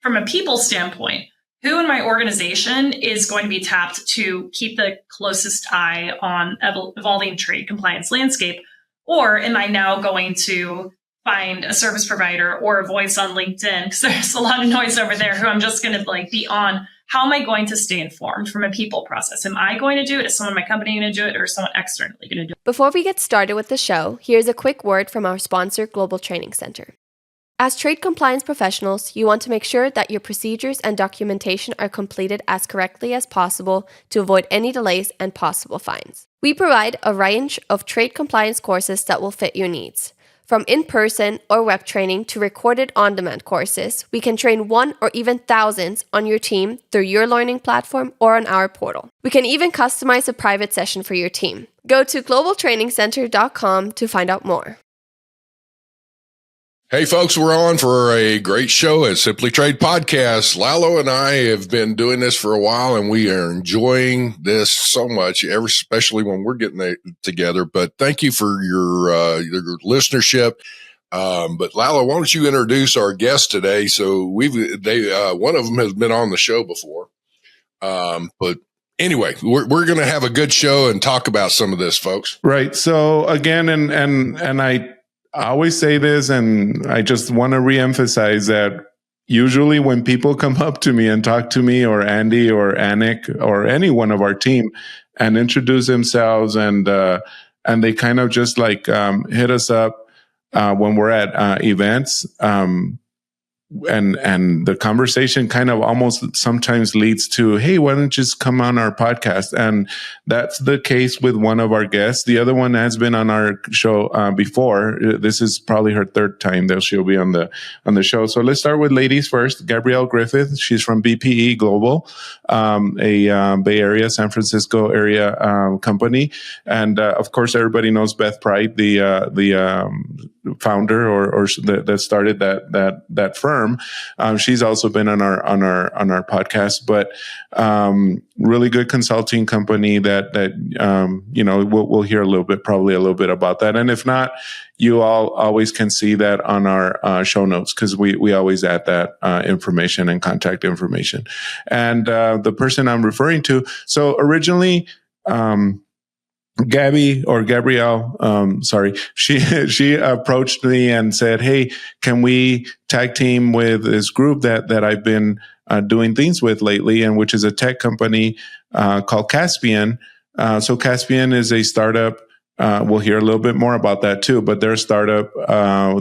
from a people standpoint, who in my organization is going to be tapped to keep the closest eye on evolving trade compliance landscape? Or am I now going to find a service provider or a voice on LinkedIn? Because there's a lot of noise over there who I'm just going to be on. How am I going to stay informed from a people process? Am I going to do it? Is someone in my company going to do it, or is someone externally going to do it? Before we get started with the show, here's a quick word from our sponsor, Global Training Center. As trade compliance professionals, you want to make sure that your procedures and documentation are completed as correctly as possible to avoid any delays and possible fines. We provide a range of trade compliance courses that will fit your needs. From in-person or web training to recorded on-demand courses, we can train one or even thousands on your team through your learning platform or on our portal. We can even customize a private session for your team. Go to globaltrainingcenter.com to find out more. Hey folks, we're on for a great show at Simply Trade Podcast. Lalo and I have been doing this for a while and we are enjoying this so much, especially when we're getting together. But thank you for your listenership. But Lalo, why don't you introduce our guest today? So one of them has been on the show before. But anyway, we're going to have a good show and talk about some of this, folks. Right. So again, and I always say this, and I just want to reemphasize that usually when people come up to me and talk to me or Andy or Anik or any one of our team and introduce themselves and they kind of just hit us up when we're at events, and the conversation kind of almost sometimes leads to, hey, why don't you just come on our podcast? And that's the case with one of our guests. The other one has been on our show before. This is probably her third time that she'll be on the show. So let's start with ladies first. Gabrielle Griffith. She's from BPE Global, a Bay Area, San Francisco area company. And of course, everybody knows Beth Pride, the founder or that started that firm. She's also been on our podcast, but really good consulting company that we'll hear probably a little bit about that. And if not, you all always can see that on our show notes because we always add that information and contact information. And the person I'm referring to, so originally, Gabrielle, she approached me and said, hey, can we tag team with this group that I've been doing things with lately, and which is a tech company called Caspian. So Caspian is a startup. We'll hear a little bit more about that too, but they're a startup.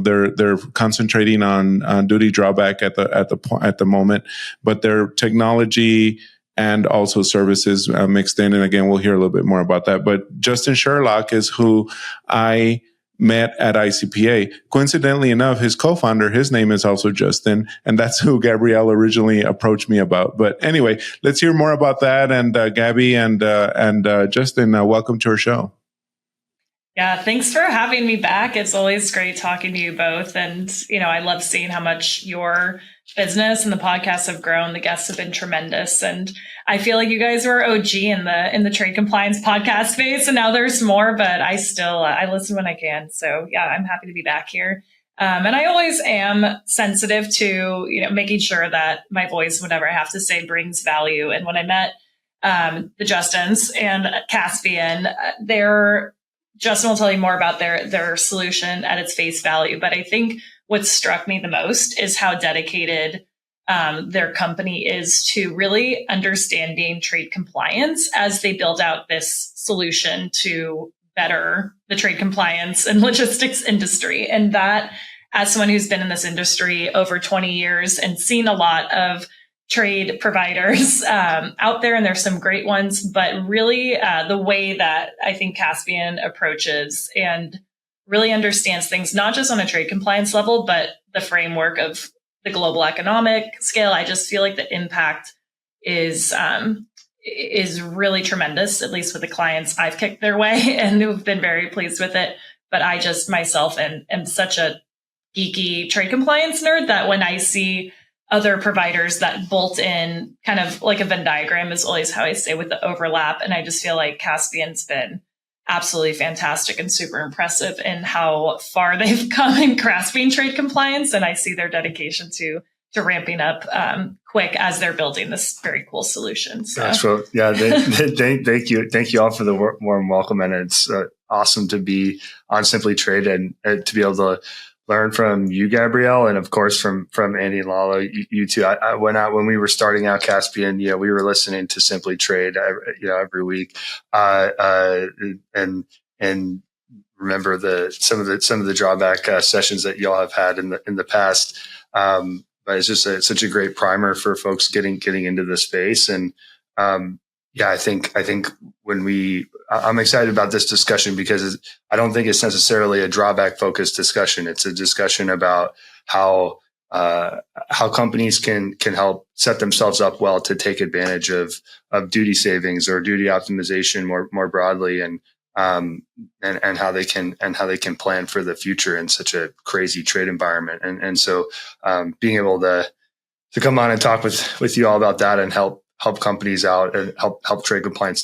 They're concentrating on duty drawback at the moment, but their technology and also services mixed in. And again, we'll hear a little bit more about that. But Justin Sherlock is who I met at ICPA. Coincidentally enough, his co-founder, his name is also Justin, and that's who Gabrielle originally approached me about. But anyway, let's hear more about that. And Gabby and Justin, welcome to our show. Yeah, thanks for having me back. It's always great talking to you both. And, I love seeing how much your business and the podcasts have grown. The guests have been tremendous. And I feel like you guys were OG in the trade compliance podcast space. And now there's more, but I listen when I can. So yeah, I'm happy to be back here. And I always am sensitive to, making sure that my voice, whatever I have to say, brings value. And when I met the Justins and Caspian, Justin will tell you more about their solution at its face value. But I think what struck me the most is how dedicated their company is to really understanding trade compliance as they build out this solution to better the trade compliance and logistics industry. And that, as someone who's been in this industry over 20 years and seen a lot of trade providers out there, and there's some great ones, but really the way that I think Caspian approaches and really understands things, not just on a trade compliance level, but the framework of the global economic scale. I just feel like the impact is really tremendous, at least with the clients I've kicked their way and who've been very pleased with it. But I just myself am such a geeky trade compliance nerd that when I see other providers that bolt in kind of like a Venn diagram is always how I say with the overlap. And I just feel like Caspian's been absolutely fantastic and super impressive in how far they've come in grasping trade compliance. And I see their dedication to ramping up quick as they're building this very cool solution. So. Gosh, well, yeah, thank you. Thank you all for the warm welcome. And it's awesome to be on Simply Trade and to be able to learn from you, Gabrielle, and of course from Andy and Lalo, you two. I went out when we were starting out Caspian. We were listening to Simply Trade, every week, and remember some of the drawback sessions that y'all have had in the past. But it's just such a great primer for folks getting into the space. And I think I'm excited about this discussion because I don't think it's necessarily a drawback focused discussion. It's a discussion about how companies can help set themselves up well to take advantage of duty savings or duty optimization more broadly, and how they can plan for the future in such a crazy trade environment. And so being able to come on and talk with you all about that and help companies out and help trade compliance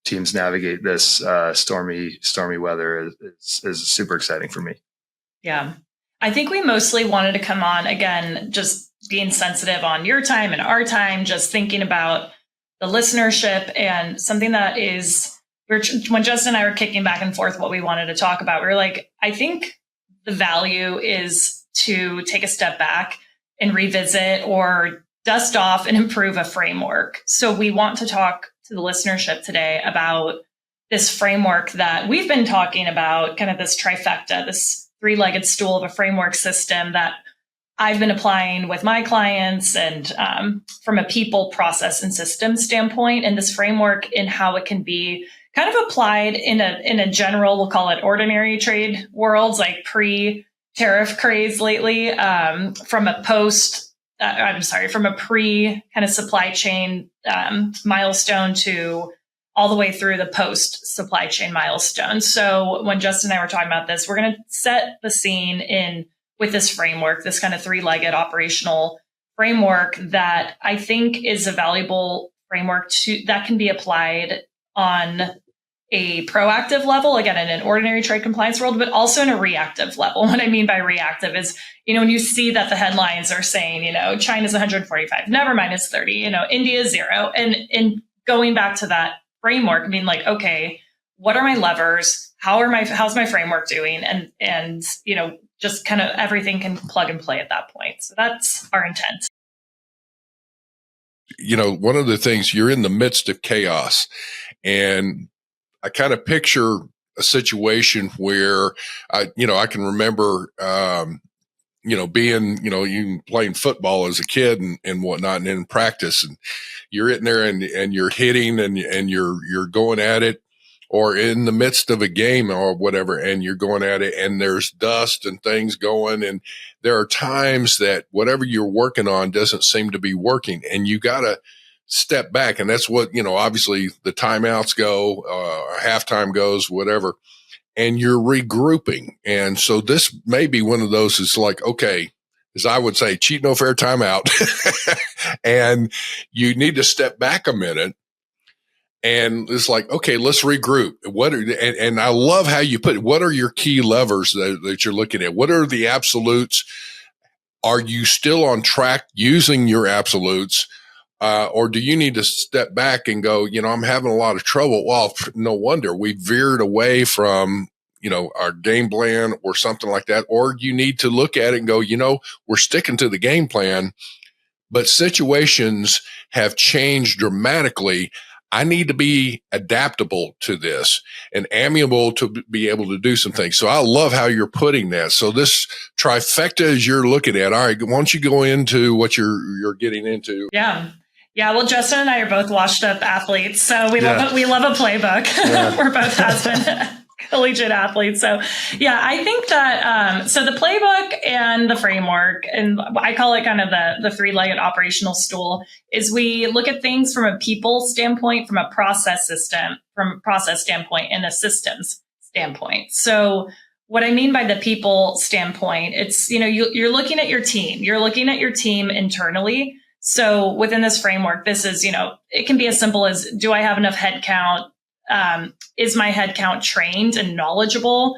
teams navigate this stormy weather is super exciting for me. Yeah. I think we mostly wanted to come on, again, just being sensitive on your time and our time, just thinking about the listenership, and something that is, when Justin and I were kicking back and forth what we wanted to talk about, we were like, I think the value is to take a step back and revisit or dust off and improve a framework. So we want to talk to the listenership today about this framework that we've been talking about, kind of this trifecta, this three-legged stool of a framework system that I've been applying with my clients, and from a people, process, and system standpoint, and this framework and how it can be kind of applied in a general, we'll call it ordinary trade worlds, like pre-tariff craze lately, from a pre kind of supply chain milestone to all the way through the post supply chain milestone. So when Justin and I were talking about this, we're going to set the scene with this framework, this kind of three-legged operational framework that I think is a valuable framework that can be applied on a proactive level, again, in an ordinary trade compliance world, but also in a reactive level. What I mean by reactive is, when you see that the headlines are saying, China's 145, never mind, it's 30, India 0. And going back to that framework, I mean, like, okay, what are my levers? How's my framework doing? And just kind of everything can plug and play at that point. So that's our intent. One of the things, you're in the midst of chaos, and I kind of picture a situation where I can remember, being, you playing football as a kid and whatnot, and in practice, and you're in there and you're hitting and you're going at it, or in the midst of a game or whatever, and you're going at it, and there's dust and things going, and there are times that whatever you're working on doesn't seem to be working, and you got to step back. And that's what, obviously the timeouts go, halftime goes, whatever, and you're regrouping. And so this may be one of those, is like, okay, as I would say, cheat no fair timeout. And you need to step back a minute. And it's like, okay, let's regroup. And I love how you put it. What are your key levers that you're looking at? What are the absolutes? Are you still on track using your absolutes? Or do you need to step back and go, I'm having a lot of trouble? Well, no wonder we veered away from, our game plan or something like that. Or you need to look at it and go, we're sticking to the game plan, but situations have changed dramatically. I need to be adaptable to this and amiable to be able to do some things. So I love how you're putting that. So this trifecta, as you're looking at, all right, why don't you go into what you're getting into? Yeah. Yeah. Well, Justin and I are both washed up athletes, so we love a playbook. Yeah. We're both has-been collegiate athletes. So yeah, I think that, so the playbook and the framework, and I call it kind of the three-legged operational stool, is we look at things from a people standpoint, from a process standpoint, and a systems standpoint. So what I mean by the people standpoint, it's, you're looking at your team, internally. So within this framework, this is, it can be as simple as, do I have enough headcount? Is my headcount trained and knowledgeable?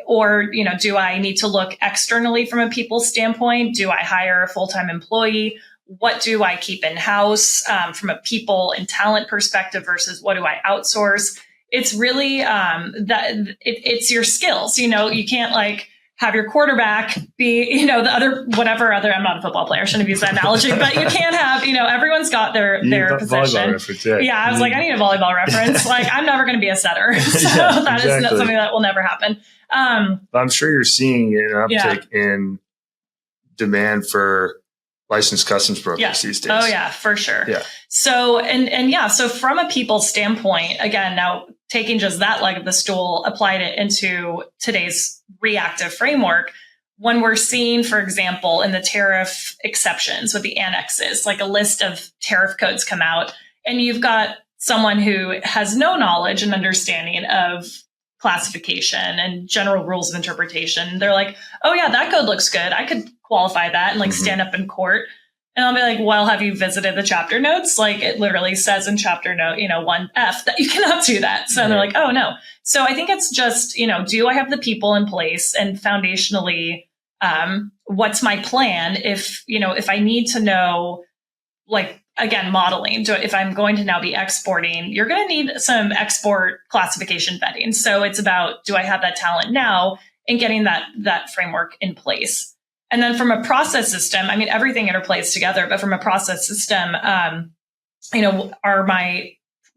Or, do I need to look externally from a people standpoint? Do I hire a full-time employee? What do I keep in-house from a people and talent perspective versus what do I outsource? It's really it's your skills. You can't have your quarterback be, the other, whatever other, I'm not a football player, shouldn't have used that analogy, but you can't have, everyone's got their position. Reference, yeah. I was like, I need a volleyball reference. I'm never going to be a setter. So that is something that will never happen. But I'm sure you're seeing an uptick in demand for licensed customs brokers these days. Oh yeah, for sure. Yeah. So, so from a people standpoint, again, now taking just that leg of the stool, applied it into today's reactive framework, when we're seeing, for example, in the tariff exceptions with the annexes, like a list of tariff codes come out, and you've got someone who has no knowledge and understanding of classification and general rules of interpretation. They're like, oh yeah, that code looks good. I could qualify that and stand up in court. And I'll be like, well, have you visited the chapter notes? It literally says in chapter note, 1F that you cannot do that. So they're like, oh no. So I think it's just, do I have the people in place, and foundationally, what's my plan if I need to know, again, modeling. If I'm going to now be exporting, you're going to need some export classification vetting. So it's about, do I have that talent now, and getting that framework in place. And then from a process system, everything interplays together, but from a process system,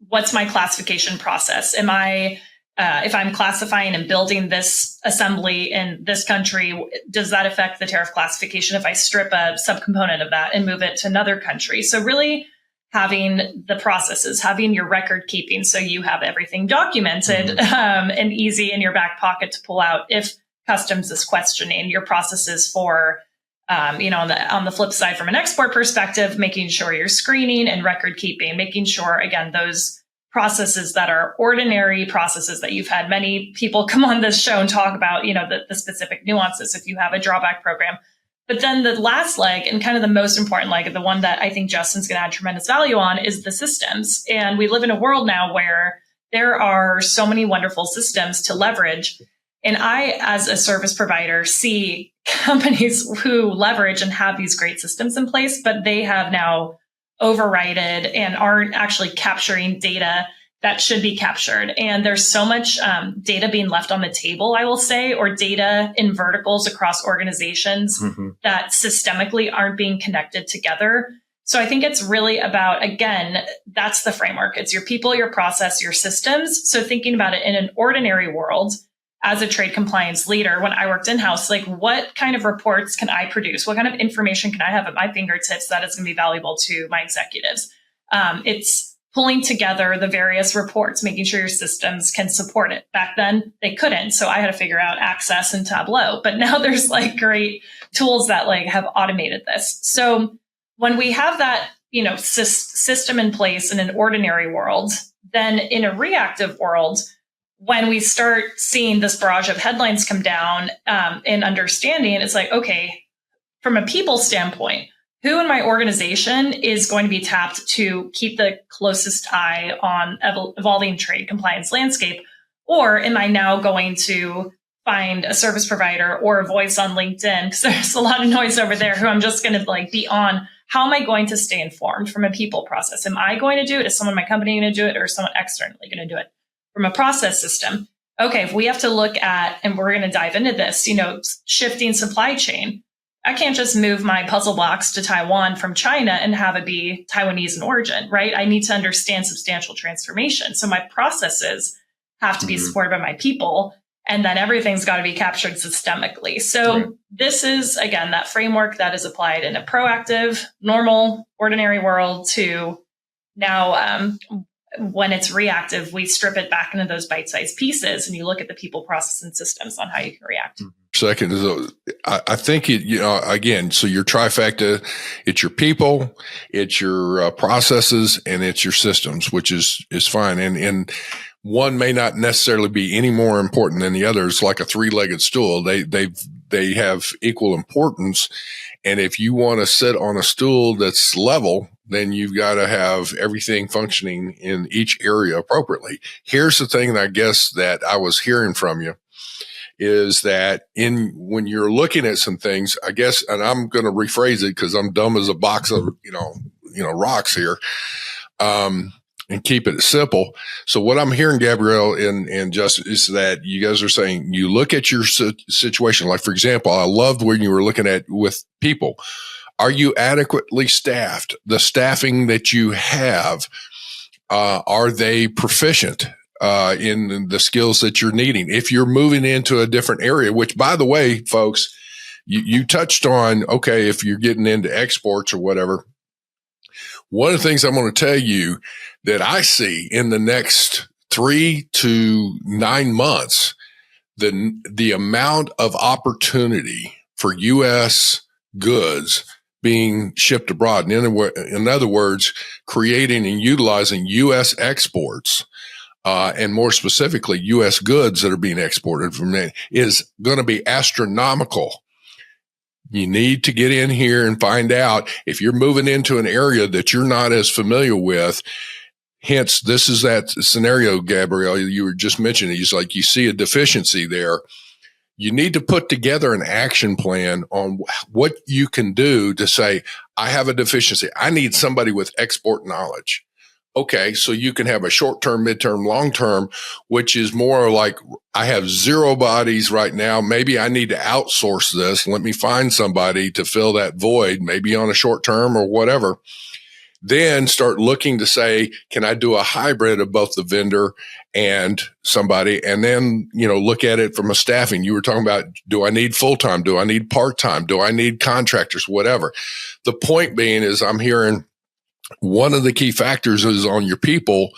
what's my classification process? Am I, if I'm classifying and building this assembly in this country, does that affect the tariff classification if I strip a subcomponent of that and move it to another country? So really having the processes, having your record keeping, so you have everything documented and easy in your back pocket to pull out if customs is questioning your processes for, on the flip side, from an export perspective, making sure you're screening and record keeping, making sure, again, those processes that are ordinary processes that you've had many people come on this show and talk about, the specific nuances if you have a drawback program. But then the last leg, and kind of the most important leg, the one that I think Justin's going to add tremendous value on, is the systems. And we live in a world now where there are so many wonderful systems to leverage. And I, as a service provider, see companies who leverage and have these great systems in place, but they have now overrided and aren't actually capturing data that should be captured. And there's so much data being left on the table, I will say, or data in verticals across organizations that systemically aren't being connected together. So I think it's really about, again, that's the framework. It's your people, your process, your systems. So thinking about it in an ordinary world, as a trade compliance leader, when I worked in-house, what kind of reports can I produce? What kind of information can I have at my fingertips that is going to be valuable to my executives? It's pulling together the various reports, making sure your systems can support it. Back then, they couldn't. So I had to figure out Access and Tableau. But now there's great tools that have automated this. So when we have that, system in place in an ordinary world, then in a reactive world, when we start seeing this barrage of headlines come down and understanding, it's okay, from a people standpoint, who in my organization is going to be tapped to keep the closest eye on evolving trade compliance landscape? Or am I now going to find a service provider or a voice on LinkedIn, because there's a lot of noise over there, who I'm just going to be on? How am I going to stay informed from a people process? Am I going to do it? Is someone in my company going to do it, or is someone externally going to do it? From a process system, okay, if we have to look at, and we're going to dive into this, shifting supply chain, I can't just move my puzzle blocks to Taiwan from China and have it be Taiwanese in origin, right? I need to understand substantial transformation. So my processes have to be supported by my people, and then everything's got to be captured systemically. So this is, again, that framework that is applied in a proactive, normal, ordinary world to now, when it's reactive, we strip it back into those bite-sized pieces, and you look at the people, process, and systems on how you can react. Second is, I think again, so your trifecta, it's your people, it's your processes, and it's your systems, which is fine. And one may not necessarily be any more important than the other. It's like a three-legged stool. They have equal importance. And if you want to sit on a stool that's level, then you've got to have everything functioning in each area appropriately. Here's the thing that I guess that I was hearing from you. is that when you're looking at some things, I guess, and I'm going to rephrase it because I'm dumb as a box of, rocks here, and keep it simple. So what I'm hearing, Gabrielle and Justin, is that you guys are saying you look at your situation. Like, for example, I loved when you were looking at with people. Are you adequately staffed? The staffing that you have, are they proficient in the skills that you're needing? If you're moving into a different area, which, by the way, folks, you touched on, okay, if you're getting into exports or whatever, one of the things I'm going to tell you that I see in the next 3 to 9 months, the amount of opportunity for U.S. goods being shipped abroad. In other words, creating and utilizing U.S. exports, and more specifically, U.S. goods that are being exported from there, is going to be astronomical. You need to get in here and find out if you're moving into an area that you're not as familiar with. Hence, this is that scenario, Gabrielle, you were just mentioning. It's like you see a deficiency there. You need to put together an action plan on what you can do to say, I have a deficiency. I need somebody with export knowledge. Okay, so you can have a short-term, mid-term, long-term, which is more like, I have 0 bodies right now. Maybe I need to outsource this. Let me find somebody to fill that void, maybe on a short term or whatever. Then start looking to say, can I do a hybrid of both the vendor and somebody? And then, look at it from a staffing. You were talking about, do I need full-time? Do I need part-time? Do I need contractors? Whatever. The point being is, I'm hearing one of the key factors is on your people.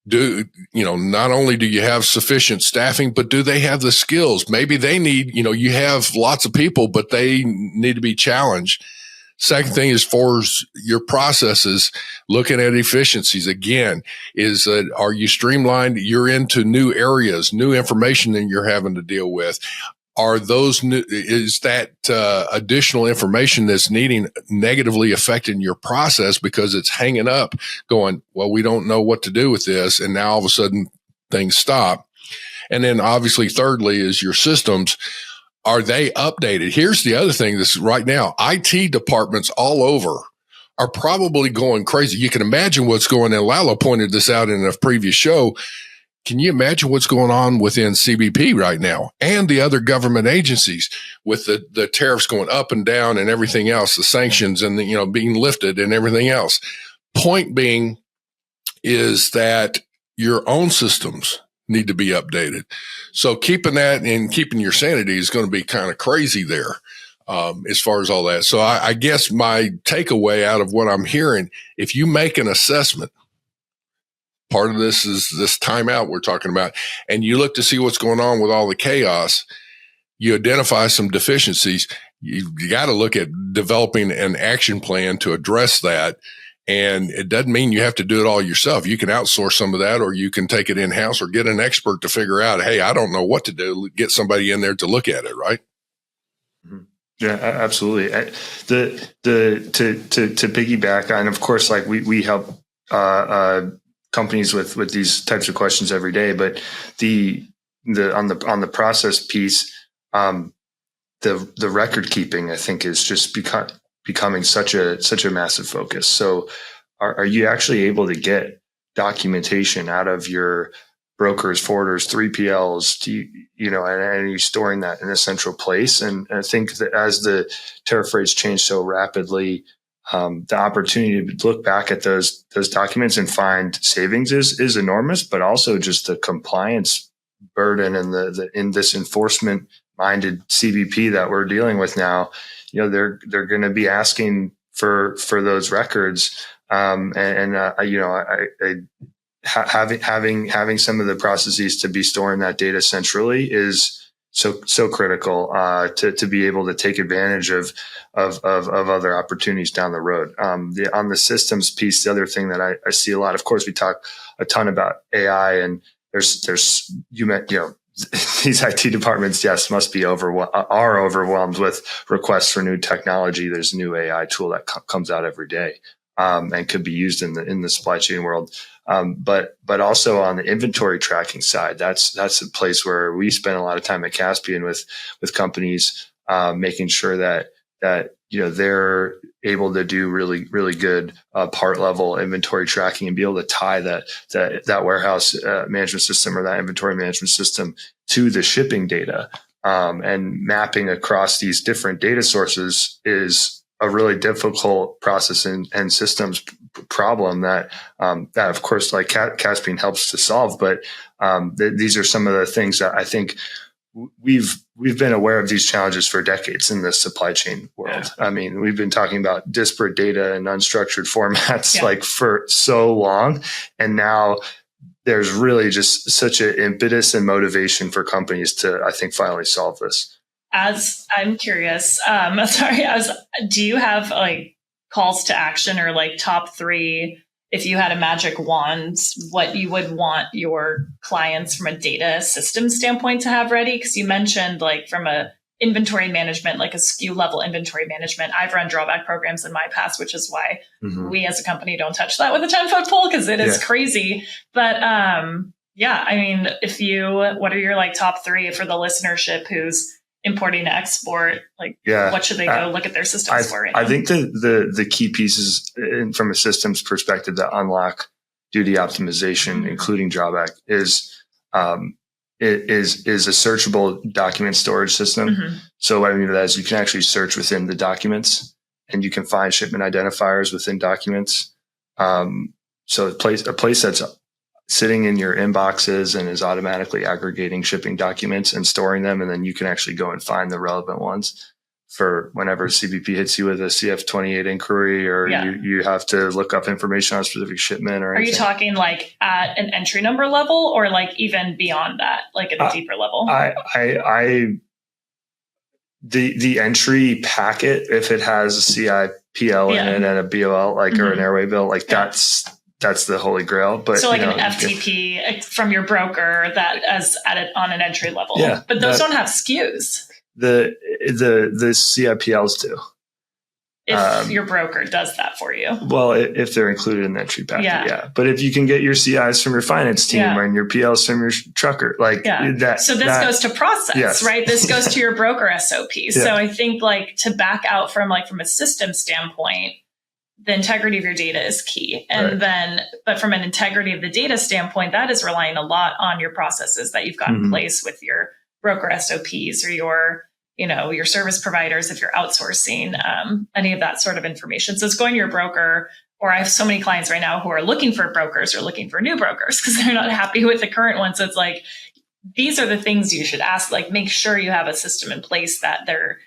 Not only do you have sufficient staffing, but do they have the skills? Maybe they need, you have lots of people, but they need to be challenged. Second thing is for your processes, looking at efficiencies again, is that are you streamlined? You're into new areas, new information that you're having to deal with. Are those new, is that additional information that's negatively affecting your process because it's hanging up going, well, we don't know what to do with this. And now all of a sudden things stop. And then obviously thirdly is your systems. Are they updated? Here's the other thing that's right now, IT departments all over are probably going crazy. You can imagine what's going on. Lalo pointed this out in a previous show. Can you imagine what's going on within CBP right now and the other government agencies with the tariffs going up and down and everything else, the sanctions and being lifted and everything else? Point being is that your own systems need to be updated. So keeping that and keeping your sanity is going to be kind of crazy there, as far as all that. So I guess my takeaway out of what I'm hearing, if you make an assessment, part of this is this timeout we're talking about, and you look to see what's going on with all the chaos, you identify some deficiencies. You got to look at developing an action plan to address that. And it doesn't mean you have to do it all yourself. You can outsource some of that, or you can take it in-house or get an expert to figure out, hey, I don't know what to do. Get somebody in there to look at it, right? Yeah, absolutely. To piggyback on, of course, like we help companies with these types of questions every day, but on the process piece, the record keeping, I think, is just becoming such a massive focus. So are you actually able to get documentation out of your brokers, forwarders, 3PLs, and are you storing that in a central place? And I think that as the tariff rates change so rapidly, the opportunity to look back at those documents and find savings is enormous, but also just the compliance burden and in this enforcement minded CBP that we're dealing with now, they're going to be asking for those records. Having some of the processes to be storing that data centrally is so critical to be able to take advantage of other opportunities down the road. On the systems piece, the other thing that I see a lot, of course, we talk a ton about AI, and there's these IT departments, yes, are overwhelmed with requests for new technology. There's a new AI tool that comes out every day. and could be used in the supply chain world. But also on the inventory tracking side, that's a place where we spend a lot of time at Caspian with companies, making sure that they're able to do really, really good part level inventory tracking and be able to tie that warehouse management system or that inventory management system to the shipping data. And mapping across these different data sources is a really difficult process and systems problem that of course, like Caspian helps to solve. But these are some of the things that I think we've been aware of these challenges for decades in the supply chain world. Yeah. I mean, we've been talking about disparate data and unstructured formats like for so long, and now there's really just such an impetus and motivation for companies to, I think, finally solve this. As I'm curious, do you have like calls to action or like top 3, if you had a magic wand, what you would want your clients from a data system standpoint to have ready? Because you mentioned like from a inventory management, like a SKU level inventory management. I've run drawback programs in my past, which is why we as a company don't touch that with a 10-foot pole, because it is crazy. But I mean, what are your like top 3 for the listenership who's importing to export? Like, what should they go look at their systems for right now? I think the key pieces from a systems perspective that unlock duty optimization, including drawback, is a searchable document storage system. So what I mean by that is you can actually search within the documents, and you can find shipment identifiers within documents. So a place that's sitting in your inboxes and is automatically aggregating shipping documents and storing them, and then you can actually go and find the relevant ones for whenever CBP hits you with a CF28 inquiry, or you have to look up information on a specific shipment or anything. Are you talking like at an entry number level, or like even beyond that, like at a deeper level? The entry packet, if it has a CIPL in it and a BOL, or an airway bill, that's the holy grail. But so like an FTP from your broker that as on an entry level. Yeah, but those don't have SKUs. The CIPLs do. If your broker does that for you. Well, if they're included in the entry packet, yeah. But if you can get your CIs from your finance team and your PLs from your trucker, that. So this goes to process, right? This goes to your broker SOP. So I think like to back out from a system standpoint, the integrity of your data is key. And but from an integrity of the data standpoint, that is relying a lot on your processes that you've got in place with your broker SOPs or your service providers, if you're outsourcing any of that sort of information. So it's going to your broker, or I have so many clients right now who are looking for brokers or looking for new brokers because they're not happy with the current one. So it's like, these are the things you should ask, like make sure you have a system in place that they're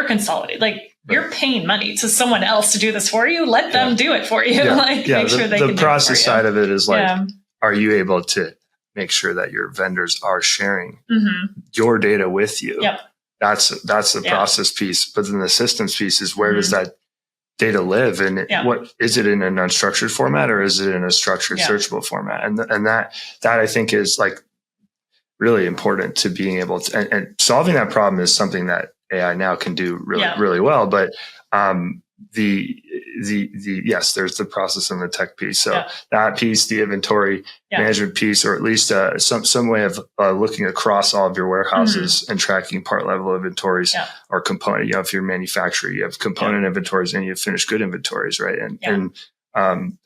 consolidated. Like you're paying money to someone else to do this for you. Let them do it for you. Make sure they can do it for you. The process side of it is are you able to make sure that your vendors are sharing your data with you? Yep. That's the process piece. But then the systems piece is where does that data live? And what is it in an unstructured format, or is it in a structured searchable format? And that I think is like really important to being able to, and solving that problem is something that AI now can do really well. But yes, there's the process and the tech piece. So that piece, the inventory management piece, or at least some way of looking across all of your warehouses and tracking part level inventories or component. If you're a manufacturer, you have component inventories and you have finished good inventories, right? And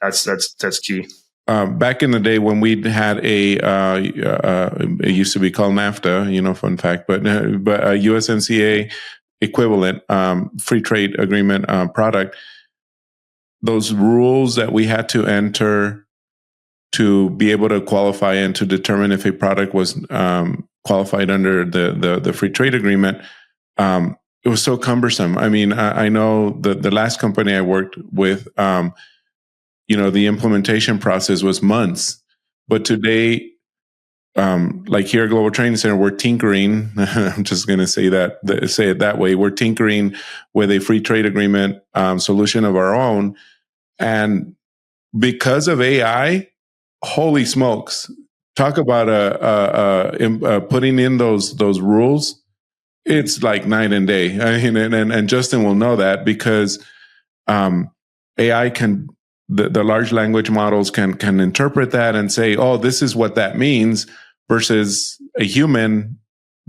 that's key. Back in the day when we had it used to be called NAFTA, fun fact, but a USMCA equivalent free trade agreement product, those rules that we had to enter to be able to qualify and to determine if a product was qualified under the free trade agreement, it was so cumbersome. I mean, I know the last company I worked with, the implementation process was months. But today, like here at Global Training Center, we're tinkering. I'm just going to say it that way. We're tinkering with a free trade agreement solution of our own, and because of AI, holy smokes! Talk about putting in those rules. It's like night and day. I mean, and Justin will know that because AI can the large language models can interpret that and say, oh, this is what that means, versus a human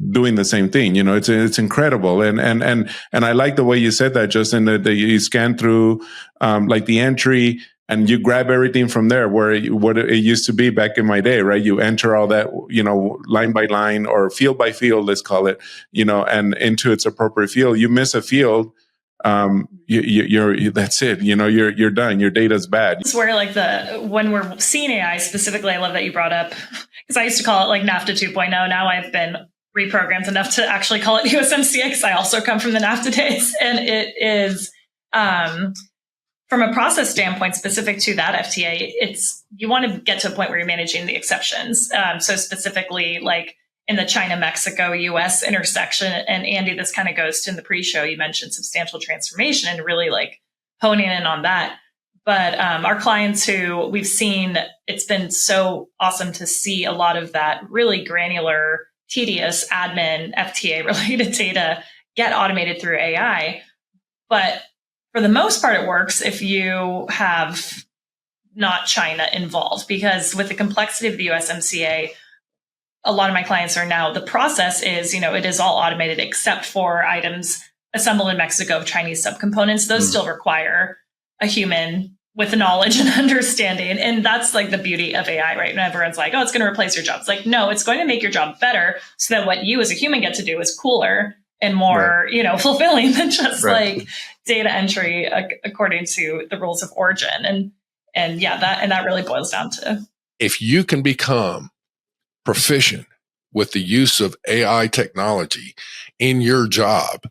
doing the same thing. It's incredible. And I like the way you said that, Justin, that you scan through like the entry and you grab everything from there, where what it used to be back in my day, right? You enter all that, line by line or field by field, let's call it, and into its appropriate field. You miss a field, you're that's it. You're done. Your data's bad. It's where when we're seeing AI specifically, I love that you brought up, because I used to call it like NAFTA 2.0. Now I've been reprogrammed enough to actually call it USMCA, because I also come from the NAFTA days, and it is from a process standpoint specific to that FTA. You want to get to a point where you're managing the exceptions. So specifically, like in the China-Mexico-US intersection, and Andy, this kind of goes to in the pre-show, you mentioned substantial transformation and really like honing in on that. But our clients who we've seen, it's been so awesome to see a lot of that really granular, tedious admin FTA related data get automated through AI. But for the most part, it works if you have not China involved, because with the complexity of the USMCA, a lot of my clients are now, the process is, it is all automated except for items assembled in Mexico of Chinese subcomponents. Those still require a human with knowledge and understanding. And that's like the beauty of AI, right? And everyone's like, oh, it's going to replace your job. It's like, no, it's going to make your job better, so that what you as a human get to do is cooler and more, fulfilling than just like data entry according to the rules of origin. And that really boils down to, if you can become proficient with the use of AI technology in your job,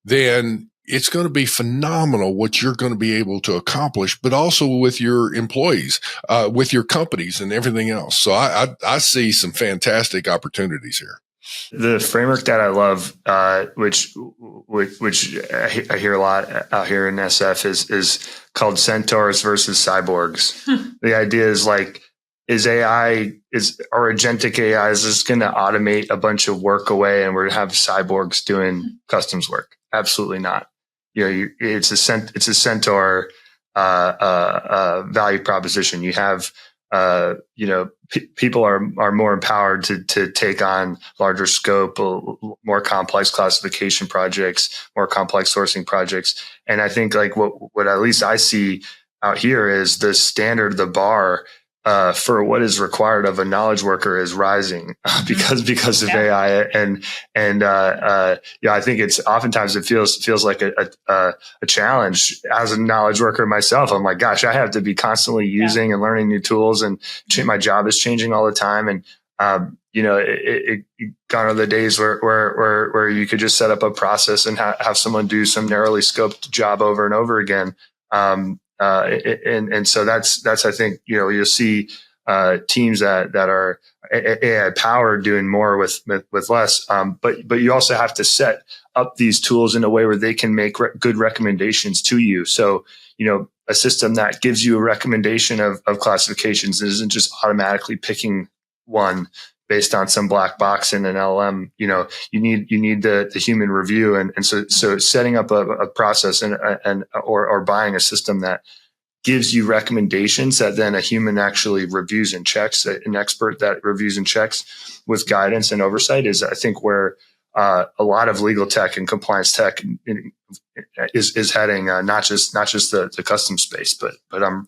then it's going to be phenomenal what you're going to be able to accomplish, but also with your employees, with your companies and everything else. So I see some fantastic opportunities here. The framework that I love, which I hear a lot out here in SF, is called centaurs versus cyborgs. The idea is like, our agentic AI, is this going to automate a bunch of work away and we're going to have cyborgs doing customs work? Absolutely not. It's a centaur value proposition. You have people are more empowered to take on larger scope, more complex classification projects, more complex sourcing projects. And I think like what at least I see out here is the standard, the bar for what is required of a knowledge worker is rising because of AI. And I think it's oftentimes it feels like a challenge as a knowledge worker myself. I'm like, gosh, I have to be constantly using and learning new tools, and my job is changing all the time. And gone are the days where you could just set up a process and have someone do some narrowly scoped job over and over again. And so that's I think you'll see teams that are AI powered doing more with less. But you also have to set up these tools in a way where they can make good recommendations to you. So a system that gives you a recommendation of classifications isn't just automatically picking one based on some black box in an LLM. You need the human review, and so setting up a process or buying a system that gives you recommendations that then a human actually reviews and checks, an expert that reviews and checks with guidance and oversight, is I think where a lot of legal tech and compliance tech is heading, not just the customs space, but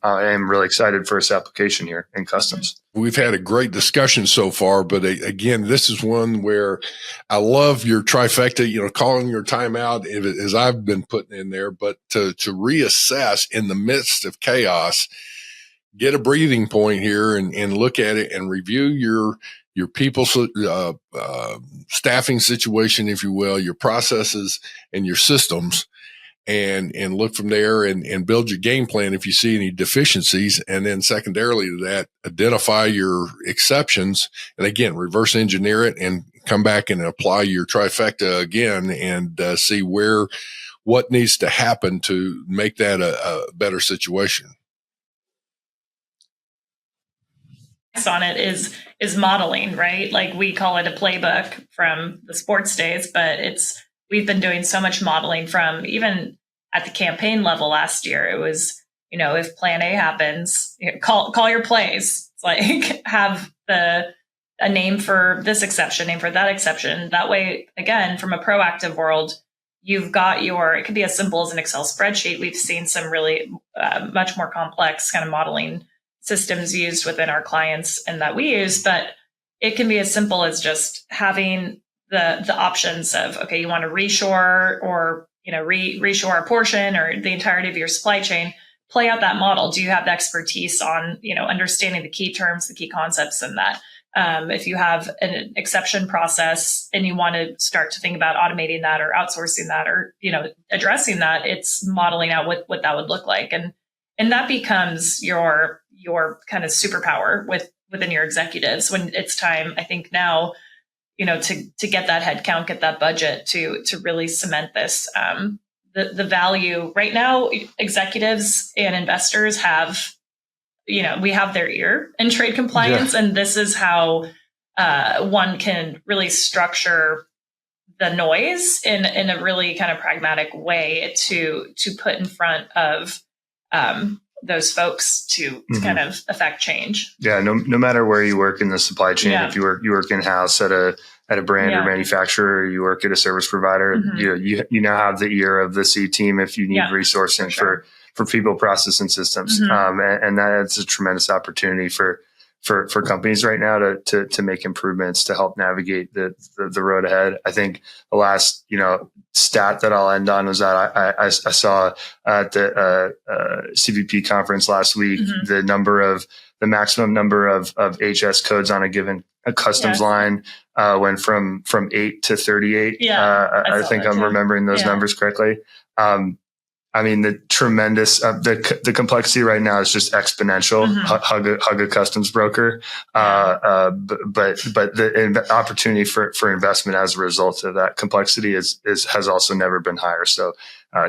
I am really excited for its application here in customs. We've had a great discussion so far, but again, this is one where I love your trifecta, calling your time out as I've been putting in there, but to reassess in the midst of chaos, get a breathing point here and look at it and review your people, staffing situation, if you will, your processes and your systems, and look from there and build your game plan if you see any deficiencies. And then secondarily to that, identify your exceptions, and again, reverse engineer it and come back and apply your trifecta again and see what needs to happen to make that a better situation. On it is modeling, right? Like we call it a playbook from the sports days, but we've been doing so much modeling from even at the campaign level last year. It was, if plan A happens, call your plays. It's like have a name for this exception, name for that exception. That way, again, from a proactive world, you've got it could be as simple as an Excel spreadsheet. We've seen some really much more complex kind of modeling systems used within our clients and that we use, but it can be as simple as just having the options of, okay, you want to reshore or, reshore a portion or the entirety of your supply chain, play out that model. Do you have the expertise on, understanding the key terms, the key concepts in that? If you have an exception process and you want to start to think about automating that or outsourcing that or, addressing that, it's modeling out what that would look like. And that becomes your kind of superpower within your executives when it's time, I think now, to get that headcount, get that budget to really cement this. The value right now, executives and investors have, we have their ear in trade compliance, and this is how one can really structure the noise in a really kind of pragmatic way to put in front of those folks to kind of affect change. Yeah, no matter where you work in the supply chain, if you work in house at a brand or manufacturer, or you work at a service provider, you now have the ear of the C team if you need resourcing for people, process, and systems. And that's a tremendous opportunity for companies right now to make improvements to help navigate the road ahead. I think the last, stat that I'll end on was that I saw at the CVP conference last week, the maximum number of HS codes on a given customs line went from 8 to 38. I think I'm remembering those numbers correctly. The tremendous, the complexity right now is just exponential. Hug a customs broker. But the opportunity for investment as a result of that complexity has also never been higher. So,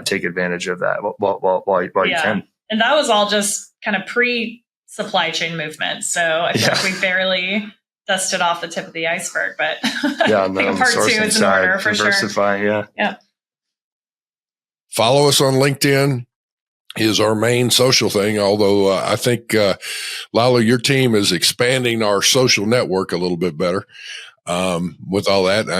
take advantage of that while you can. And that was all just kind of pre-supply chain movement. So I think we barely dusted off the tip of the iceberg, but I think part 2 is in order for diversify, sure. Yeah. Follow us on LinkedIn is our main social thing. Although I think, Lalo, your team is expanding our social network a little bit better. With all that,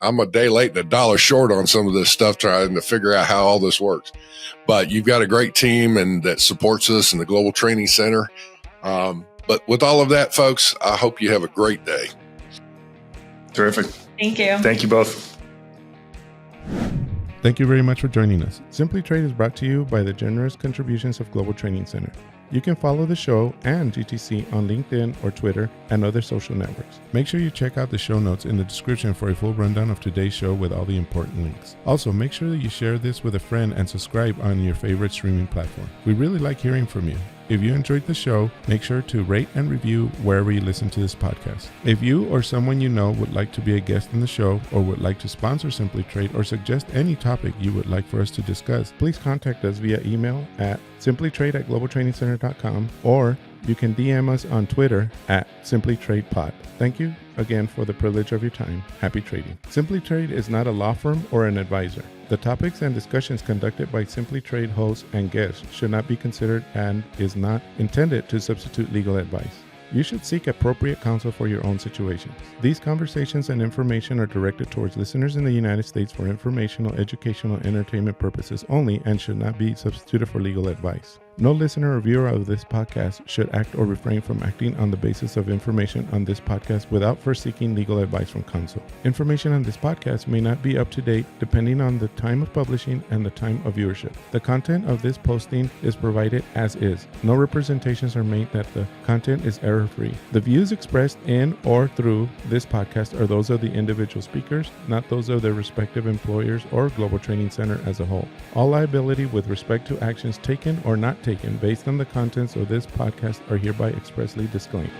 I'm a day late and a dollar short on some of this stuff, trying to figure out how all this works. But you've got a great team and that supports us in the Global Training Center. But with all of that, folks, I hope you have a great day. Terrific. Thank you. Thank you both. Thank you very much for joining us. Simply Trade is brought to you by the generous contributions of Global Training Center. You can follow the show and GTC on LinkedIn or Twitter and other social networks. Make sure you check out the show notes in the description for a full rundown of today's show with all the important links. Also, make sure that you share this with a friend and subscribe on your favorite streaming platform. We really like hearing from you. If you enjoyed the show, make sure to rate and review wherever you listen to this podcast. If you or someone you know would like to be a guest in the show or would like to sponsor Simply Trade or suggest any topic you would like for us to discuss, please contact us via email at simplytrade@globaltrainingcenter.com, or you can DM us on Twitter at simplytradepod. Thank you again for the privilege of your time. Happy trading. Simply Trade is not a law firm or an advisor. The topics and discussions conducted by Simply Trade hosts and guests should not be considered and is not intended to substitute legal advice. You should seek appropriate counsel for your own situations. These conversations and information are directed towards listeners in the United States for informational, educational, and entertainment purposes only and should not be substituted for legal advice. No listener or viewer of this podcast should act or refrain from acting on the basis of information on this podcast without first seeking legal advice from counsel. Information on this podcast may not be up to date depending on the time of publishing and the time of viewership. The content of this posting is provided as is. No representations are made that the content is error-free. The views expressed in or through this podcast are those of the individual speakers, not those of their respective employers or Global Training Center as a whole. All liability with respect to actions taken or not taken based on the contents of this podcast are hereby expressly disclaimed.